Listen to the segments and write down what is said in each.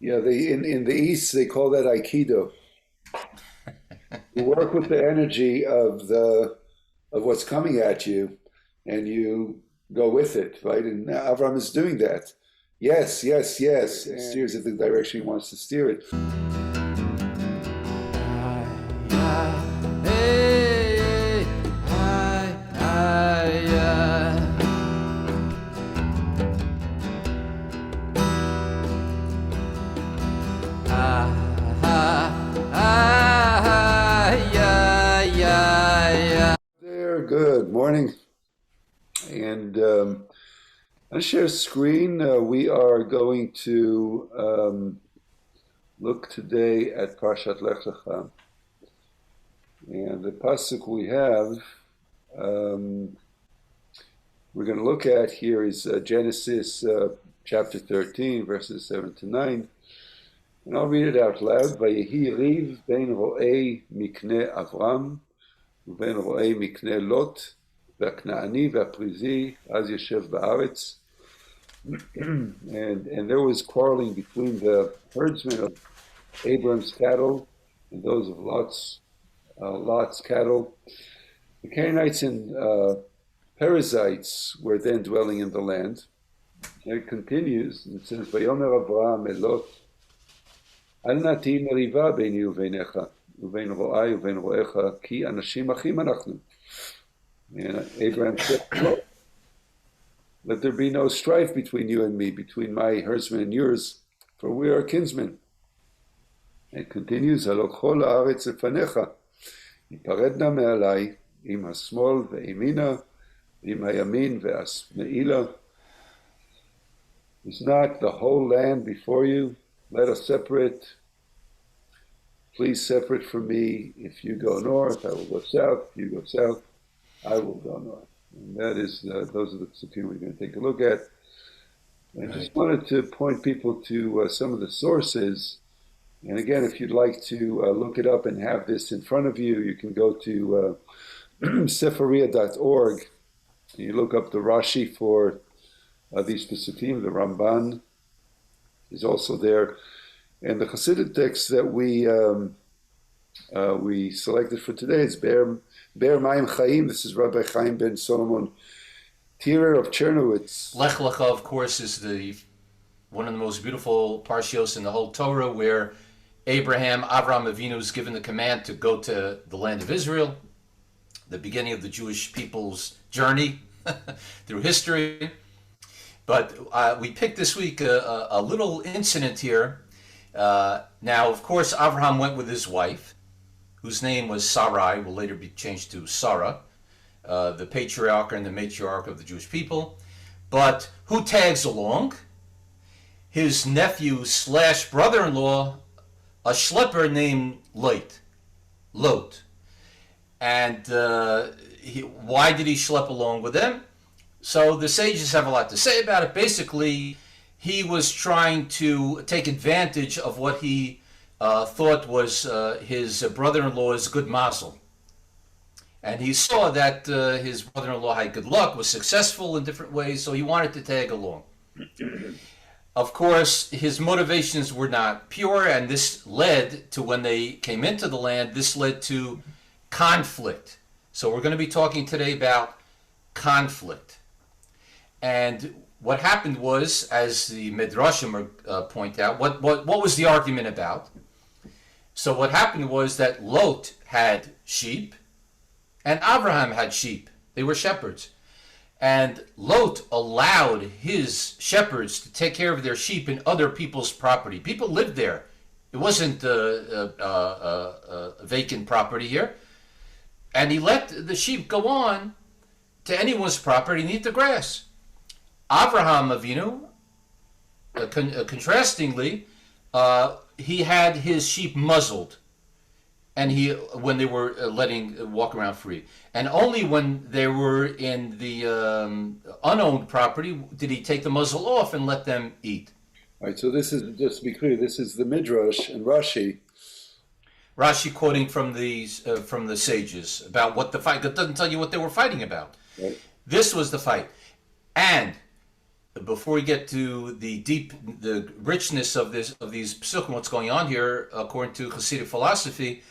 Yeah, in the East they call that Aikido. You work with the energy of what's coming at you, and you go with it, right? And Avram is doing that. Yes, yes, yes. And steers it the direction he wants to steer it. There, good morning. And I'll share screen. We are going to look today at Parshat Lekha. And the pasuk we have, we're going to look at here is Genesis chapter 13, verses 7 to 9. And I'll read it out loud. Vayehi riv ben ro'ei mikne Avram, ובין רואי מקנה לוט, והכנעני והפריזי, אז יושב בארץ. And there was quarreling between the herdsmen of Abram's cattle and those of Lot's cattle. The Canaanites and Perizzites were then dwelling in the land. And it continues, and it says, ויאמר אברהם אל לוט, אל נא תהי מריבה ביני וביניך, ובין רואי ובין רואיך, כי אנשים אחים אנחנו. And Abraham said, "Well, let there be no strife between you and me, between my herdsmen and yours, for we are kinsmen." It continues, הלוקחו לארץ לפניך, ייפרדנה מעלי, עם השמאל וימינה, עם הימין והשמאילה. Is not the whole land before you? Let us separate. Please separate from me. If you go north, I will go south. If you go south, I will go north. And that is, those are the psukim we're going to take a look at. I just wanted to point people to some of the sources. And again, if you'd like to look it up and have this in front of you, you can go to sefaria.org. You look up the Rashi for these psukim. The Ramban is also there. And the Hasidic text that we selected for today is Ber Mayim Chaim. This is Rabbi Chaim ben Solomon Tirer of Chernowitz. Lekh, of course, is one of the most beautiful parshios in the whole Torah, where Avram Avinu is given the command to go to the land of Israel, the beginning of the Jewish people's journey through history. But we picked this week a little incident here. Now, of course, Abraham went with his wife, whose name was Sarai, will later be changed to Sarah, the patriarch and the matriarch of the Jewish people. But who tags along? His nephew / brother-in-law, a schlepper named Lot. And why did he schlep along with them? So the sages have a lot to say about it. Basically, he was trying to take advantage of what he thought was his brother-in-law's good mazel. And he saw that his brother-in-law had good luck, was successful in different ways, so he wanted to tag along. Of course, his motivations were not pure, and this led to, when they came into the land, this led to conflict. So we're going to be talking today about conflict. And what happened was, as the Midrashim point out, what was the argument about? So what happened was that Lot had sheep and Abraham had sheep. They were shepherds. And Lot allowed his shepherds to take care of their sheep in other people's property. People lived there. It wasn't a vacant property here. And he let the sheep go on to anyone's property and eat the grass. Avraham Avinu, contrastingly, he had his sheep muzzled, and when they were walk around free, and only when they were in the unowned property did he take the muzzle off and let them eat. All right. So this is, just to be clear, this is the Midrash and Rashi. Rashi quoting from the sages about what the fight. It doesn't tell you what they were fighting about. Right. This was the fight, and before we get to the richness of these psukim, what's going on here according to Hasidic philosophy.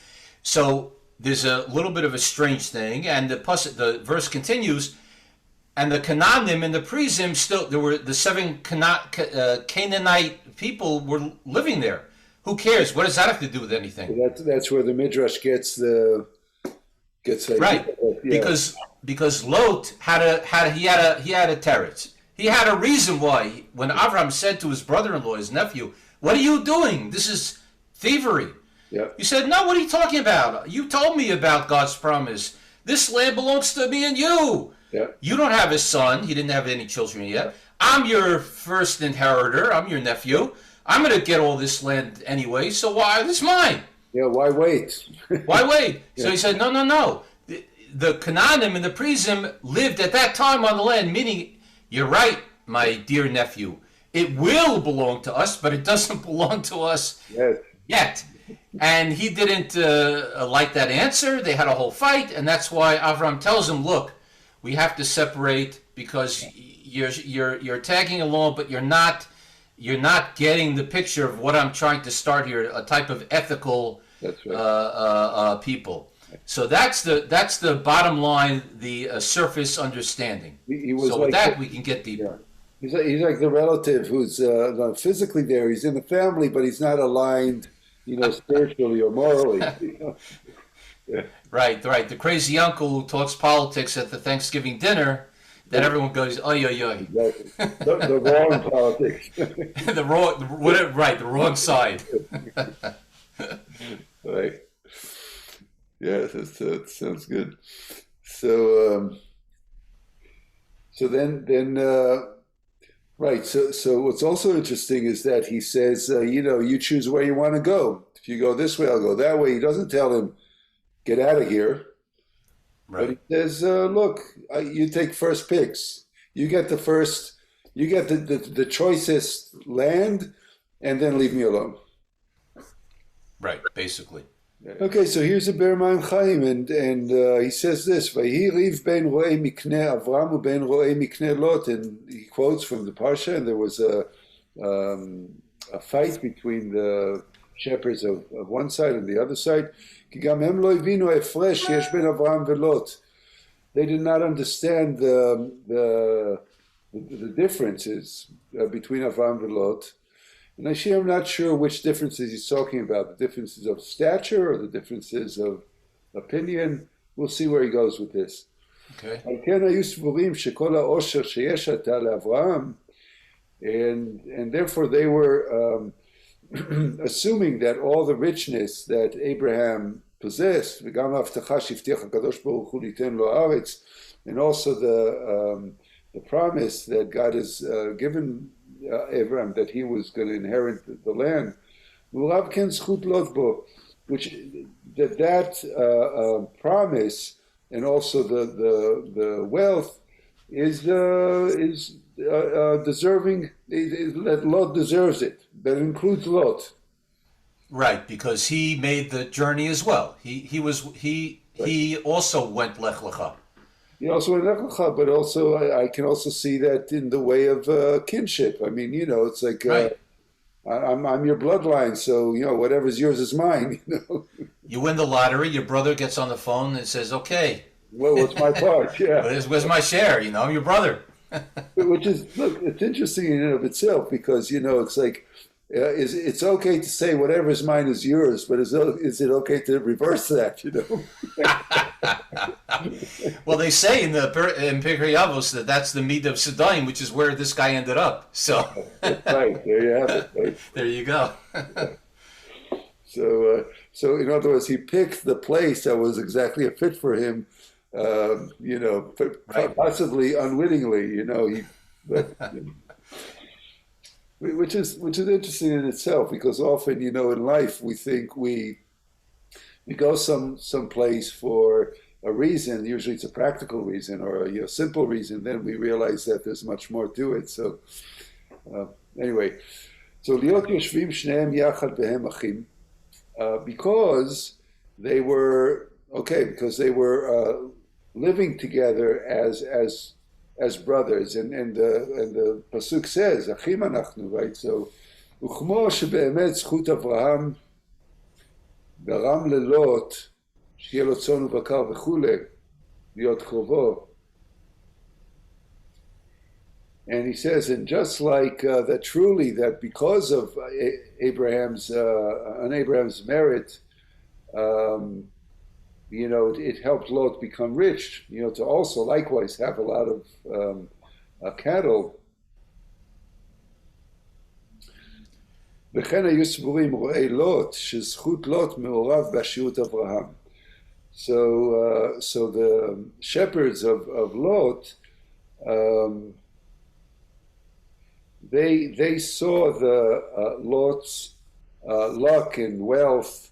So there's a little bit of a strange thing, and the verse continues, and the Canaanim and the Prizim still, there were the seven Canaanite people were living there. Who cares? What does that have to do with anything? That's where the Midrash gets right, because Lot had a teretz. He had a reason why. When Avram said to his brother-in-law, his nephew, "What are you doing? This is thievery." Yeah. He said, "No, what are you talking about? You told me about God's promise. This land belongs to me and you. Yeah. You don't have a son. He didn't have any children yet. I'm your first inheritor. I'm your nephew. I'm going to get all this land anyway, so why? It's mine." Yeah, why wait? Why wait? Yeah. So he said, no. The Canaanim and the Prizim lived at that time on the land, meaning, you're right, my dear nephew. It will belong to us, but it doesn't belong to us yet. And he didn't like that answer. They had a whole fight, and that's why Avram tells him, look, we have to separate because you're tagging along, but you're not getting the picture of what I'm trying to start here, a type of ethical people. So that's the bottom line, the surface understanding. He was so with that, we can get deeper. Yeah. He's like the relative who's not physically there. He's in the family, but he's not aligned, spiritually or morally. Yeah. Right. The crazy uncle who talks politics at the Thanksgiving dinner. Then everyone goes, oy, oy, oy. Exactly. The wrong politics. the wrong side. Right. Yeah, that sounds good. So what's also interesting is that he says, you choose where you want to go. If you go this way, I'll go that way. He doesn't tell him, get out of here. Right. But he says, look, you take first picks. You get the choicest land, and then leave me alone. Right, basically. Okay, so here's a Ber Maim Chaim, and he says this, Vayhi riv ben ro'ei mikneh Avram u'ben ro'ei mikneh Lot, and he quotes from the Parsha, and there was a fight between the shepherds of one side and the other side. They did not understand the differences between Avram and Lot. And I'm not sure which differences he's talking about, the differences of stature or the differences of opinion. We'll see where he goes with this. Okay. And therefore they were assuming that all the richness that Abraham possessed, and also the promise that God has given Abraham that he was going to inherit the land, which that promise and also the wealth is deserving, that Lot deserves it. That includes Lot. Right, because he made the journey as well. He also went Lekh Lekha. He also went Lekh Lekha, but also I can also see that in the way of kinship. I mean, it's like right. I'm your bloodline, so whatever's yours is mine. You win the lottery, your brother gets on the phone and says, "Okay, well, what's my part?" Yeah, where's my share? I'm your brother. Which is, look, it's interesting in and of itself because it's like it's okay to say whatever is mine is yours, but is it okay to reverse that? Well, they say in Pirkei Avos that's the meat of Sedaim, which is where this guy ended up. So right, there you have it. Right? There you go. So in other words, he picked the place that was exactly a fit for him. Right. Possibly unwittingly, which is interesting in itself because often, in life we think we go some place for a reason. Usually it's a practical reason or a simple reason. Then we realize that there's much more to it. So anyway, so liot yoshvim shneim yachad behem achim, because they were living together as as brothers, and the pasuk says, "Achim anachnu," right? So, וכמו שבאמת זכות אברהם גרם ללוט שיהיה לו צאן ובקר וכולי, להיות קרובו. And he says, and just like that, truly, that because of Abraham's merit, it helped Lot become rich, to also likewise have a lot of cattle. וכן היו סבורים רואי לוט שזכות לוט מעורב בעשירות אברהם. So the shepherds of Lot, they saw the Lot's luck and wealth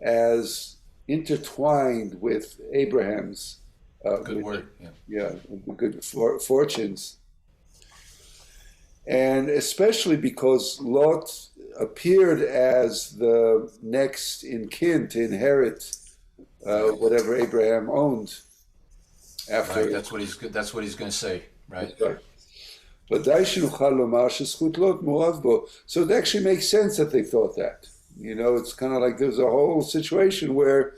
as intertwined with Abraham's good fortunes. And especially because Lot appeared as the next in kin to inherit whatever Abraham owned after. Right, that's what he's going to say, right? Right. But so it actually makes sense that they thought that. It's kind of like there's a whole situation where,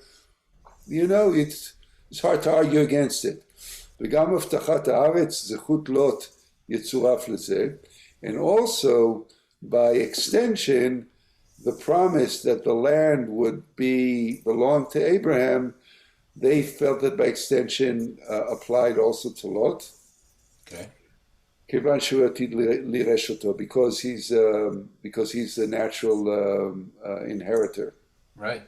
it's hard to argue against it. And also, by extension, the promise that the land would belong to Abraham, they felt that by extension applied also to Lot. Okay. Because he's the natural inheritor. Right.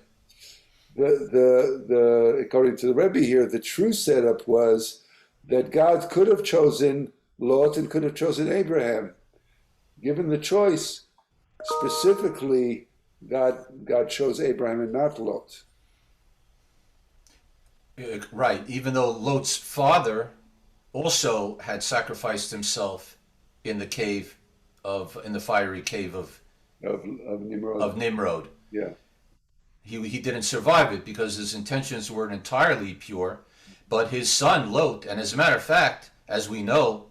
The according to the Rebbe here, the true setup was that God could have chosen Lot and could have chosen Abraham. Given the choice, specifically, God chose Abraham and not Lot. Right. Even though Lot's father also had sacrificed himself in the fiery cave of Nimrod. Yeah. He didn't survive it because his intentions weren't entirely pure, but his son Lot, and as a matter of fact, as we know,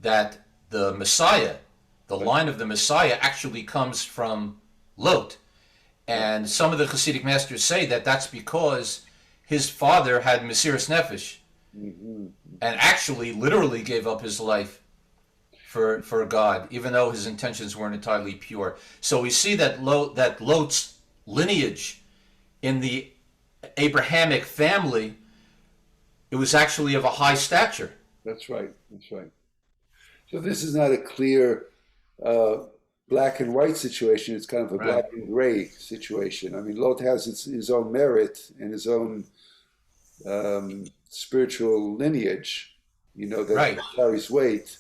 that the Messiah, the line of the Messiah actually comes from Lot. And some of the Hasidic masters say that that's because his father had Mesiras Nefesh, and actually literally gave up his life for God, even though his intentions weren't entirely pure. So we see that Lot's lineage in the Abrahamic family, it was actually of a high stature. That's right. So this is not a clear black and white situation. It's kind of a black and gray situation. I mean, Lot has his own merit and his own spiritual lineage, that carries weight.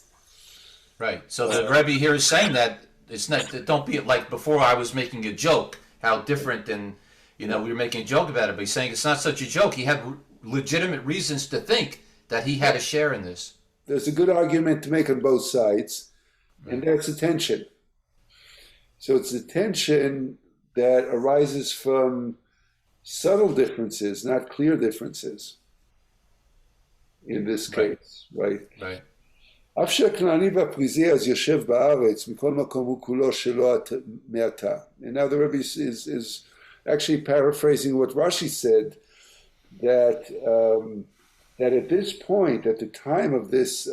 Right. So the Rebbe here is saying that it's not. Don't be like before. I was making a joke how different, and we were making a joke about it. But he's saying it's not such a joke. He had legitimate reasons to think that he had a share in this. There's a good argument to make on both sides, and that's the tension. So it's the tension that arises from subtle differences, not clear differences. In this case, right? Right. אף שהכנעני והפריזי אז יושב בארץ, מכל מקום הוא כולו שלו מעתה. And now the Rebbe is actually paraphrasing what Rashi said, that at this point, at the time of this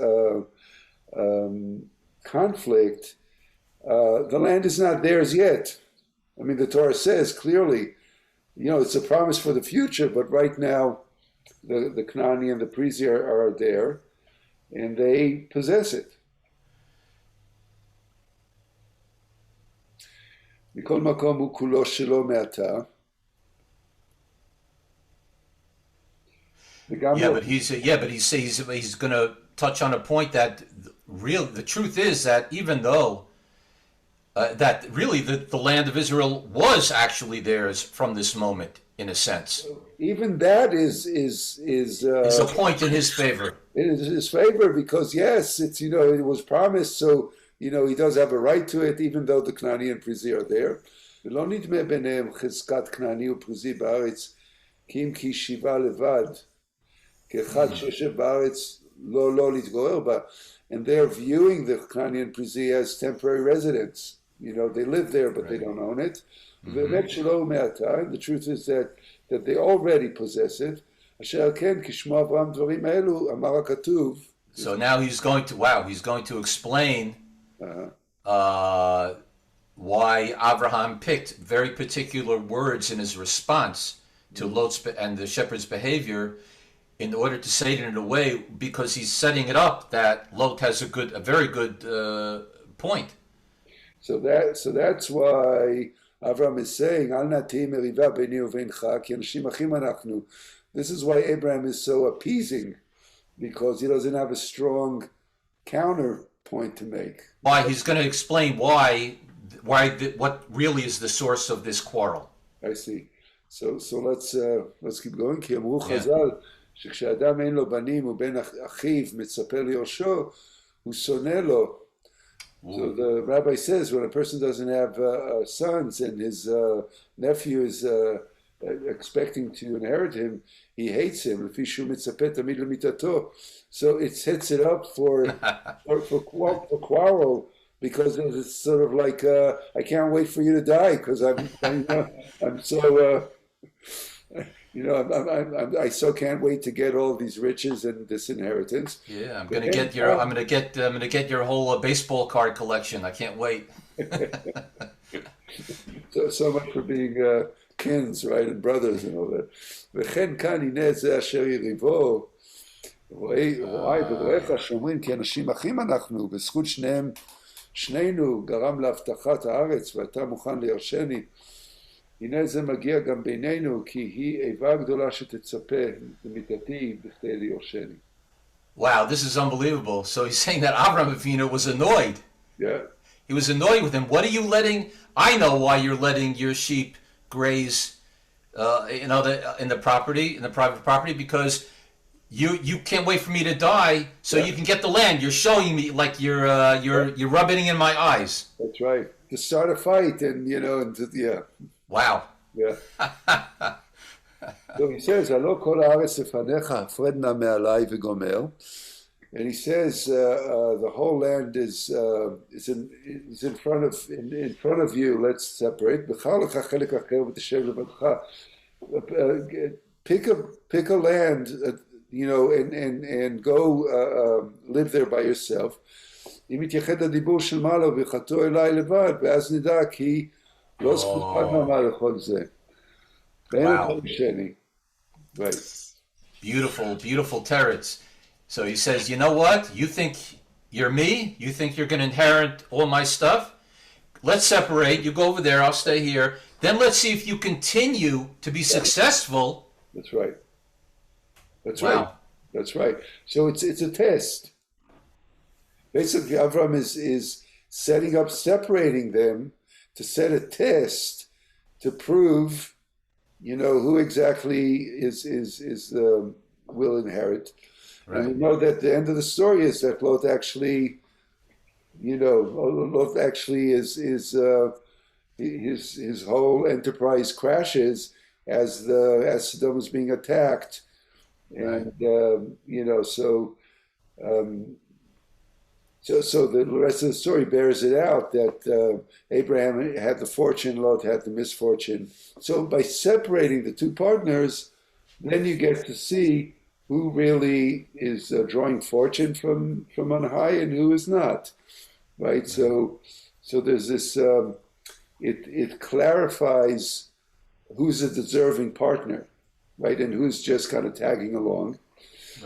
conflict, the land is not theirs yet. I mean, the Torah says clearly, it's a promise for the future, but right now, the Knani and the Prizi are there, and they possess it. מכל מקום הוא כולו שלו מעתה. But he's going to touch on a point that the truth is that even though that really the land of Israel was actually theirs from this moment, in a sense. Even that is a point in his favor. It is his favor because yes, it's it was promised, so he does have a right to it, even though the Knani and Prizi are there. ולא נדמה ביניהם חזקת כנעני ופריזי בארץ, כי אם כי שיבה לבד, כאחד שיושב בארץ לא להתגורר בה, and they're viewing the Khani and Prizi as temporary residents. You know, they live there, but they don't own it. באמת שלא מעתה, and the truth is that they already possess it. אשר על כן, כשמו אברהם דברים האלו, אמר הכתוב. So now he's going to explain why Abraham picked very particular words in his response to Lot's and the shepherd's behavior in order to say it in a way, because he's setting it up that Lot has a very good point. So that's why Abraham is saying, Al na tihye meriva beini uvencha, ki anashim achim anachnu. This is why Abraham is so appeasing, because he doesn't have a strong counterpoint to make. Why he's going to explain what really is the source of this quarrel. I see. So let's keep going. כי אמרו חז"ל שכשאדם אין לו בנים ובן אחיו מצפה ליורשו, הוא שונא לו. So the rabbi says when a person doesn't have sons and his nephew is expecting to inherit him, he hates him. לפי שהוא מצפה תמיד למיתתו. So it sets it up for quarrel, because it's sort of like I can't wait for you to die because I'm so I so can't wait to get all these riches and this inheritance. Yeah, I'm gonna get your whole baseball card collection. I can't wait. so much for being kins, right, and brothers and all that. וכן כאן הנה זה אשר יריבו רואי ורויך שאומרים כי אנשים אחים אנחנו בזכות שנינו גרם להבטחת הארץ ואתה מוכן לירשני. הנה זה מגיע גם בינינו כי היא איבה גדולה שתצפה למיתתי בכדי לירשני. Wow, this is unbelievable. So he's saying that Avraham Avinu was annoyed. Yeah. He was annoyed with him. What are you letting? I know why you're letting your sheep graze, in the private property, because you can't wait for me to die, so you can get the land. You're showing me like you're rubbing it in my eyes. That's right. To start a fight, and Wow. Yeah. So he says, "Alo kol haaretz lefanecha, hafred na me'alai v'gomer." And he says, the whole land is in front of you. Let's separate. Pick a land, and go live there by yourself. Wow. Right. Beautiful, beautiful teretz. So he says, you know what? You think you're me? You think you're going to inherit all my stuff? Let's separate. You go over there. I'll stay here. Then let's see if you continue to be successful. That's right. That's wow. right. That's right. So it's a test. Basically, Avram is setting up, separating them to set a test to prove, who exactly will inherit. Right. And we know that the end of the story is that Lot actually, his whole enterprise crashes as Sodom is being attacked, and so the rest of the story bears it out that Abraham had the fortune, Lot had the misfortune. So by separating the two partners, then you get to see who really is drawing fortune from on high and who is not, right? So there's this. It clarifies who's a deserving partner, right, and who's just kind of tagging along.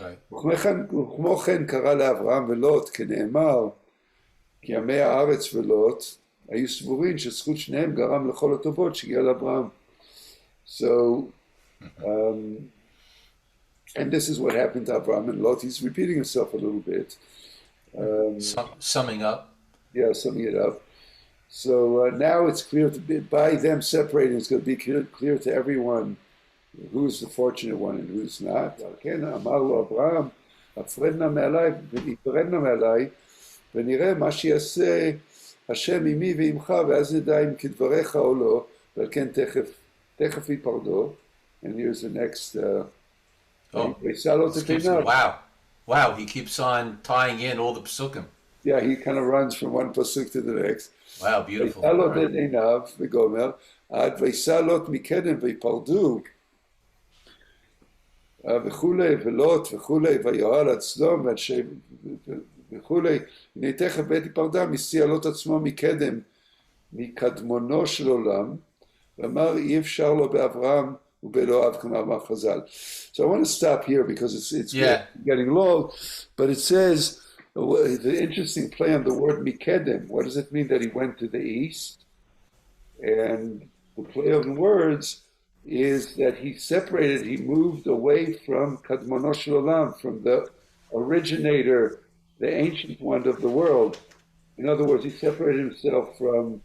Right. וכמו כן קרא לאברהם ולוט כנאמר כי ימי הארץ ולוט היו סבורים שזכות שניהם גרם לכל הטובות שהגיע לאברהם. So and this is what happened to Abraham and Lot. He's repeating himself a little bit. Summing up. Yeah, summing it up. So now it's clear by them separating, it's going to be clear to everyone who's the fortunate one and who's not. כן, אמר לו אברהם, הפרדנה מעליי ונפרדנה מעליי, ונראה מה שיעשה השם עמי ועמך, ואז נדע אם כדבריך או לא, ועל כן תכף ייפרדו. And here's the next. Wow. Wow, he keeps on tying in all the psukim. Yeah, he kind of runs from one pasuk to the next. Wow, beautiful. All ויסלו right. את עיניו, וגומר, עד ויסלות מקדם ויפרדו, וכולי, ולוט וכולי, ויואל עד סדום, וכולי, הנה תכף בית היפרדה, מסיע לוט עצמו מקדם, מקדמונו של עולם, ואמר אי אפשר לו באברהם ובאלוהיו כמאמר חז"ל. So I want to stop here because it's Yeah. getting long, but it says, the interesting play on the word mikedem, what does it mean that he went to the east? And the play on words is that he separated, he moved away from Kadmono Shel Olam, from the originator, the ancient one of the world. In other words, he separated himself from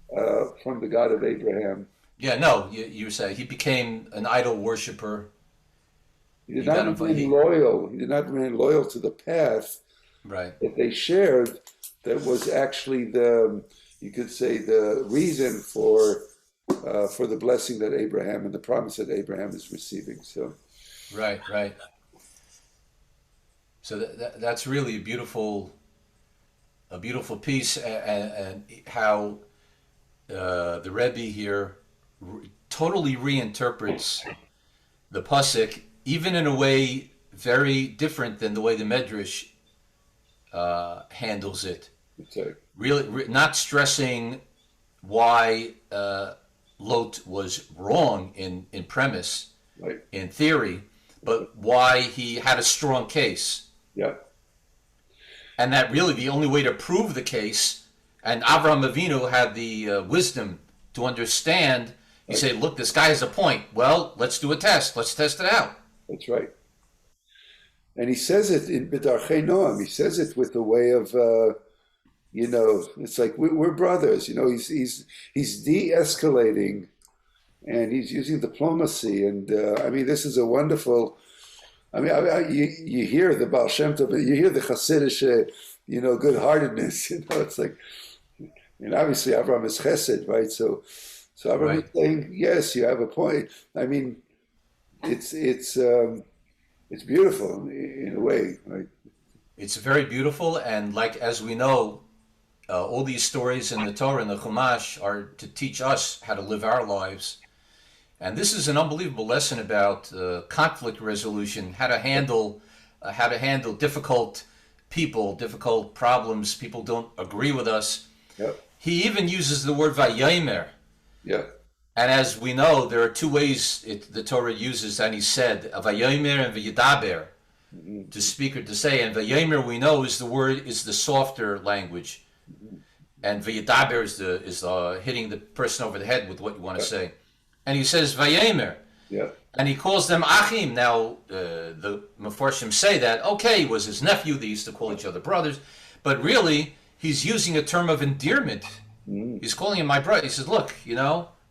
the God of Abraham. Yeah, no, you say he became an idol worshiper. He did not remain loyal. He did not remain loyal to the path right. that they shared. That was actually you could say, the reason for the blessing that Abraham and the promise that Abraham is receiving. So, right. So that's really a beautiful piece, and how the Rebbe here totally reinterprets the pasuk, even in a way very different than the way the Medrash handles it. Really, not stressing why Lot was wrong in premise, right, in theory, but why he had a strong case. Yeah. And that really the only way to prove the case, and Avraham Avinu had the wisdom to understand. You say, look, this guy has a point. Well, let's do a test. Let's test it out. That's right. And he says it in B'darchei Noam. He says it with a way of, it's like we're brothers. He's de-escalating, and he's using diplomacy. And I mean, this is a wonderful. I mean, you hear the Baal Shem Tov, you hear the Hasidic, good-heartedness. It's like, obviously Abraham is Chesed, right? So Abraham is saying, yes, you have a point. I mean, it's beautiful in a way, right? It's very beautiful, and like as we know, all these stories in the Torah and the Chumash are to teach us how to live our lives. And this is an unbelievable lesson about conflict resolution, how to handle difficult people, difficult problems. People don't agree with us. Yep. He even uses the word vayomer. Yeah. And as we know, there are two ways the Torah uses, and he said, vayomer and vayidaber, to speak or to say. And vayomer, we know, is the softer language. And vayidaber is hitting the person over the head with what you want to say. And he says vayomer. Yeah. And he calls them achim. Now, the Mefarshim say that, okay, it was his nephew, they used to call each other brothers, but really, he's using a term of endearment. He's calling him my brother. He says, look,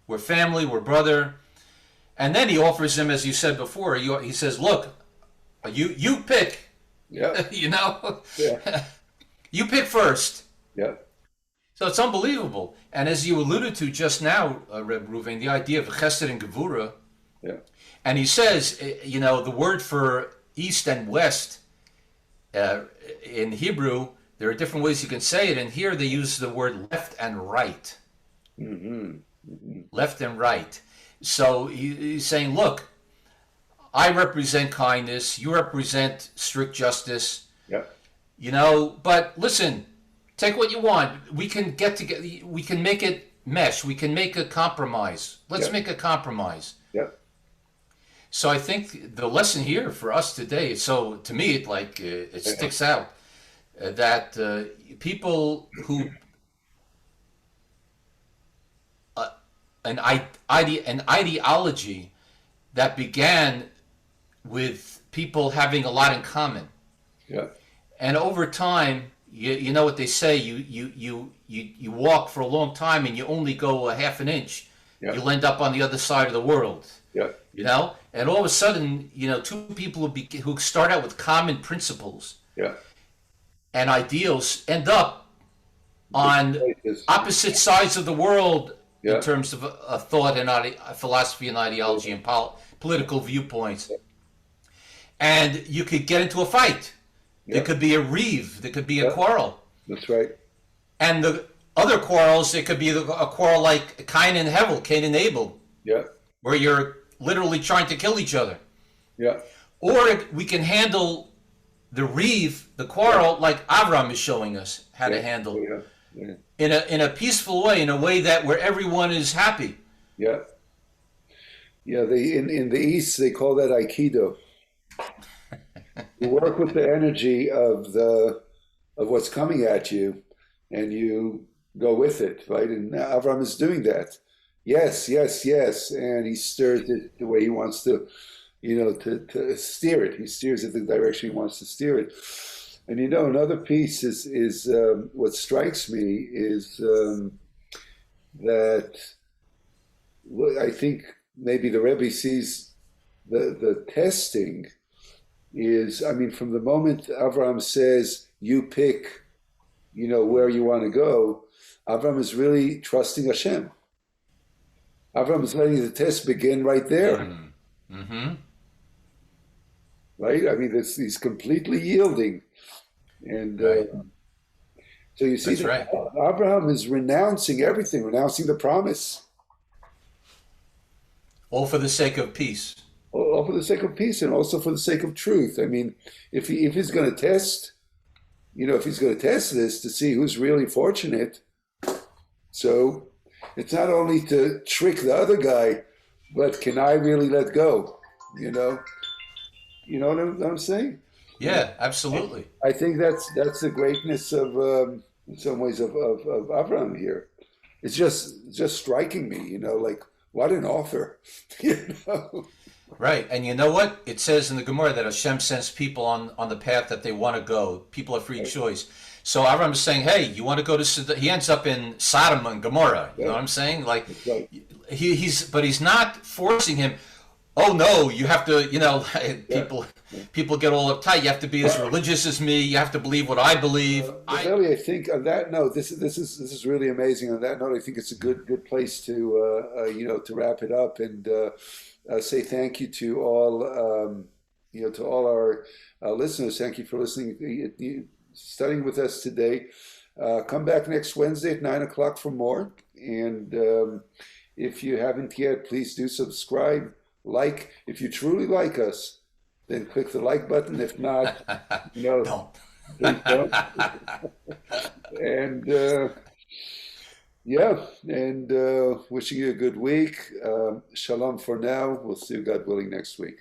we're family, we're brother. And then he offers him, as you said before, he says, look, you pick. Yeah. Yeah. You pick first. Yeah. So it's unbelievable. And as you alluded to just now, Reb Ruvain, the idea of chesed and gevura. Yeah. And he says, the word for east and west in Hebrew, there are different ways you can say it. And here they use the word left and right. Left and right. So he's saying, look, I represent kindness. You represent strict justice. Yeah. But listen, take what you want. We can get together. We can make it mesh. We can make a compromise. Let's make a compromise. Yeah. So I think the lesson here for us today, so to me, it sticks out that people who an ideology that began with people having a lot in common, and over time, you know what they say, you walk for a long time and you only go a half an inch, you'll end up on the other side of the world. And all of a sudden, two people who start out with common principles and ideals end up on opposite sides of the world in terms of thought and philosophy and ideology and political viewpoints. and you could get into a fight. Yeah. There could be a reeve. There could be a Yeah. quarrel. That's right. And the other quarrels, it could be a quarrel like Cain and Hevel, Cain and Abel, Yeah. where you're literally trying to kill each other. Yeah. Or we can handle the reeve, the quarrel, like Avram is showing us how to handle, Yeah. Yeah. in a peaceful way, in a way that where everyone is happy. Yeah. Yeah. In the East they call that Aikido. You work with the energy of what's coming at you, and you go with it, right? And Avram is doing that. Yes, yes, yes, and he stirs it the way he wants to, to steer it. He steers it the direction he wants to steer it. And another piece is what strikes me is that I think maybe the Rebbe sees the testing is, I mean, from the moment Avraham says, you pick, where you want to go, Avraham is really trusting Hashem. Avraham is letting the test begin right there. Mm-hmm. Right? I mean, he's completely yielding. And Right. so you see That's that right. Abraham is renouncing everything, renouncing the promise, All for the sake of peace. all for the sake of peace and also for the sake of truth. I mean, if he's going to test, if he's going to test this to see who's really fortunate, so it's not only to trick the other guy, but can I really let go? You know what I'm saying? Yeah, absolutely. I think that's the greatness of, in some ways, of Abraham here. It's just striking me, like what an offer, Right. And you know what? It says in the Gemara that Hashem sends people on the path that they want to go. People have free choice. So Avram is saying, hey, you want to go to Sodom? He ends up in Sodom and Gomorrah. You know what I'm saying? Like, Right. but he's not forcing him. Oh no, you have to, people get all uptight. You have to be as religious as me. You have to believe what I believe. Really, I think on that note, this is really amazing. On that note, I think it's a good place to to wrap it up and say thank you to all to all our listeners. Thank you for listening, studying with us today. Come back next Wednesday at 9 o'clock for more. And if you haven't yet, please do subscribe. Like, if you truly like us, then click the like button. If not, Don't. please don't. And wishing you a good week. Shalom for now. We'll see you, God willing, next week.